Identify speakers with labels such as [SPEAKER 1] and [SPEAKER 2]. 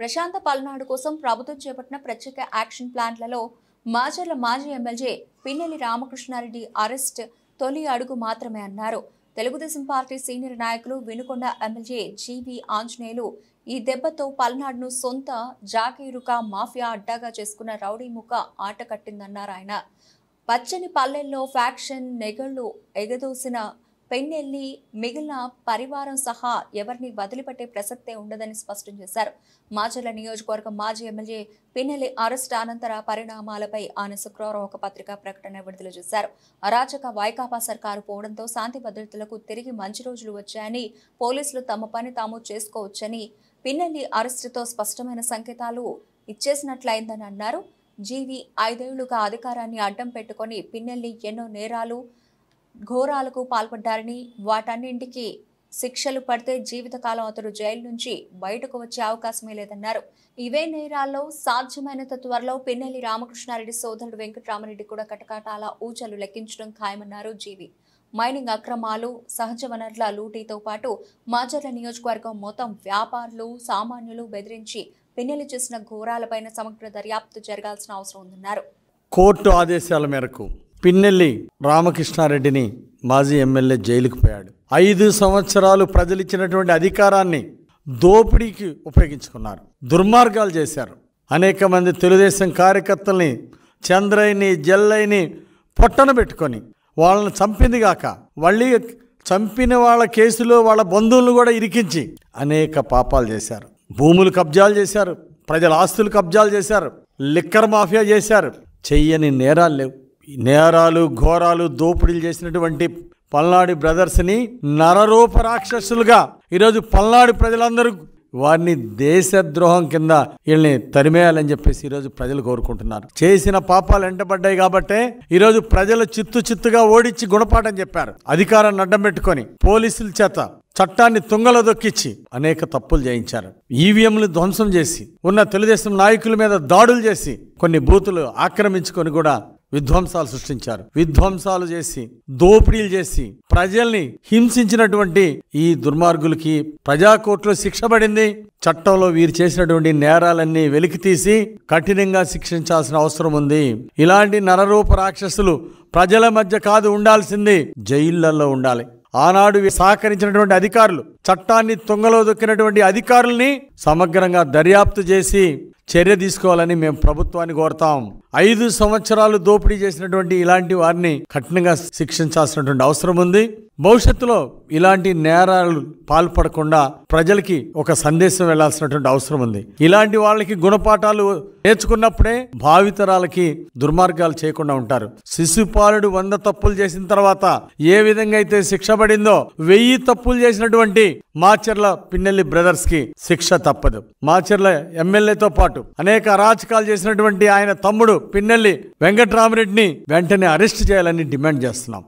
[SPEAKER 1] ప్రశాంత పల్నాడు కోసం ప్రభుత్వం చేపట్టిన ప్రత్యేక యాక్షన్ ప్లాన్లలో మాచర్ల మాజీ ఎమ్మెల్యే పిన్నెల్లి రామకృష్ణారెడ్డి అరెస్ట్ తొలి అడుగు మాత్రమే అన్నారు. తెలుగుదేశం పార్టీ సీనియర్ నాయకులు వినుకొండ ఎమ్మెల్యే జీవి ఆంజనేయులు ఈ దెబ్బతో పల్నాడును సొంత జాగీరుక మాఫియా అడ్డాగా చేసుకున్న రౌడీ ముఖ ఆట కట్టిందన్నారు ఆయన. పచ్చని పల్లెల్లో ఫ్యాక్షన్ నెగళ్లు ఎగదోసిన పిన్నెల్లి మిగిలిన పరివారం సహా ఎవరిని వదిలిపెట్టే ప్రసక్తే ఉండదని స్పష్టం చేశారు. మాచర్ల నియోజకవర్గం మాజీ ఎమ్మెల్యే పిన్నెల్లి అరెస్ట్ అనంతర పరిణామాలపై ఆయన శుక్రవారం ఒక పత్రికా ప్రకటన విడుదల చేశారు. అరాచక వైకాపా సర్కారు పోవడంతో శాంతి భద్రతలకు తిరిగి మంచి రోజులు వచ్చాయని, పోలీసులు తమ పని తాము చేసుకోవచ్చని, పిన్నెల్లి అరెస్టుతో స్పష్టమైన సంకేతాలు ఇచ్చేసినట్లయిందని అన్నారు. జీవి 5 ఏళ్లుగా అధికారాన్ని అడ్డం పెట్టుకుని పిన్నెల్లి ఎన్నో నేరాలు ఘోరాలకు పాల్పడ్డారని, వాటన్నింటికి శిక్షలు పడితే జీవితకాలం అతడు జైలు నుంచి బయటకు వచ్చే అవకాశమే లేదన్నారు. ఇవే నేరాల్లో సాధ్యమైనంత త్వరలో పిన్నెల్లి రామకృష్ణారెడ్డి సోదరుడు వెంకటరామరెడ్డి కూడా కటకటాల ఊచలు లెక్కించడం ఖాయమన్నారు జీవి. మైనింగ్ అక్రమాలు, సహజ వనరుల లూటీతో పాటు మాచర్ల నియోజకవర్గం మొత్తం వ్యాపారులు, సామాన్యులు బెదిరించి పిన్నెల్లి చేసిన ఘోరాలపైన సమగ్ర దర్యాప్తు జరగాల్సిన అవసరం ఉందన్నారు.
[SPEAKER 2] కోర్టు ఆదేశాల మేరకు పిన్నెల్లి రామకృష్ణారెడ్డిని మాజీ ఎమ్మెల్యే జైలుకు పోయాడు. 5 సంవత్సరాలు ప్రజలు ఇచ్చినటువంటి అధికారాన్ని దోపిడీకి ఉపయోగించుకున్నారు, దుర్మార్గాలు చేశారు. అనేక మంది తెలుగుదేశం కార్యకర్తల్ని చంద్రయ్యని, జల్లయ్యని పొట్టన పెట్టుకొని వాళ్ళని చంపింది గాక, మళ్ళీ చంపిన వాళ్ళ కేసులో వాళ్ళ బంధువులను కూడా ఇరికించి అనేక పాపాలు చేశారు. భూములు కబ్జాలు చేశారు, ప్రజల ఆస్తులు కబ్జాలు చేశారు, లిక్కర్ మాఫియా చేశారు. చెయ్యని నేరాలు లేవు. నేరాలు, ఘోరాలు, దోపిడీలు చేసినటువంటి పల్నాడు బ్రదర్స్ని నరరూప రాక్షసులుగా ఈరోజు పల్నాడు ప్రజలందరూ వారిని దేశద్రోహం కింద వీళ్ళని తరిమేయాలని చెప్పేసి ఈరోజు ప్రజలు కోరుకుంటున్నారు. చేసిన పాపాలు ఎంటబడ్డాయి కాబట్టే ఈరోజు ప్రజలు చిత్తుగా ఓడించి గుణపాఠం చెప్పారు. అధికారాన్ని అడ్డం పెట్టుకొని పోలీసుల చేత చట్టాన్ని తుంగలో దొక్కించి అనేక తప్పులు చేయించారు. ఈవీఎంలు ధ్వంసం చేసి, ఉన్న తెలుగుదేశం నాయకుల మీద దాడులు చేసి, కొన్ని బూతులు ఆక్రమించుకొని కూడా విధ్వంసాలు సృష్టించారు. విధ్వంసాలు చేసి, దోపిడీలు చేసి ప్రజల్ని హింసించినటువంటి ఈ దుర్మార్గులకి ప్రజాకోర్టులో శిక్ష పడింది. చట్టంలో వీరు చేసినటువంటి నేరాలన్నీ వెలికితీసి కఠినంగా శిక్షించాల్సిన అవసరం ఉంది. ఇలాంటి నరరూప రాక్షసులు ప్రజల మధ్య కాదు ఉండాల్సింది, జైళ్లలో ఉండాలి. ఆనాడు సహకరించినటువంటి అధికారులు, చట్టాన్ని తుంగలో దొక్కినటువంటి అధికారుల్ని సమగ్రంగా దర్యాప్తు చేసి చర్య తీసుకోవాలని మేము ప్రభుత్వాన్ని కోరుతాం. 5 సంవత్సరాలు దోపిడీ చేసినటువంటి ఇలాంటి వారిని కఠినంగా శిక్షించాల్సినటువంటి అవసరం ఉంది. భవిష్యత్తులో ఇలాంటి నేరాలు పాల్పడకుండా ప్రజలకి ఒక సందేశం వెళ్లాల్సినటువంటి అవసరం ఉంది. ఇలాంటి వాళ్ళకి గుణపాఠాలు నేర్చుకున్నప్పుడే భావితరాలకి దుర్మార్గాలు చేయకుండా ఉంటారు. శిశుపాలుడు 100 తప్పులు చేసిన తర్వాత ఏ విధంగా అయితే శిక్ష పడిందో 1000 తప్పులు చేసినటువంటి మాచర్ల పిన్నెల్లి బ్రదర్స్ కి శిక్ష తప్పదు. మాచర్ల ఎమ్మెల్యేతో పాటు అనేక అరాచకాలు చేసినటువంటి ఆయన తమ్ముడు పిన్నెల్లి వెంకటరామరెడ్డిని వెంటనే అరెస్ట్ చేయాలని డిమాండ్ చేస్తున్నాం.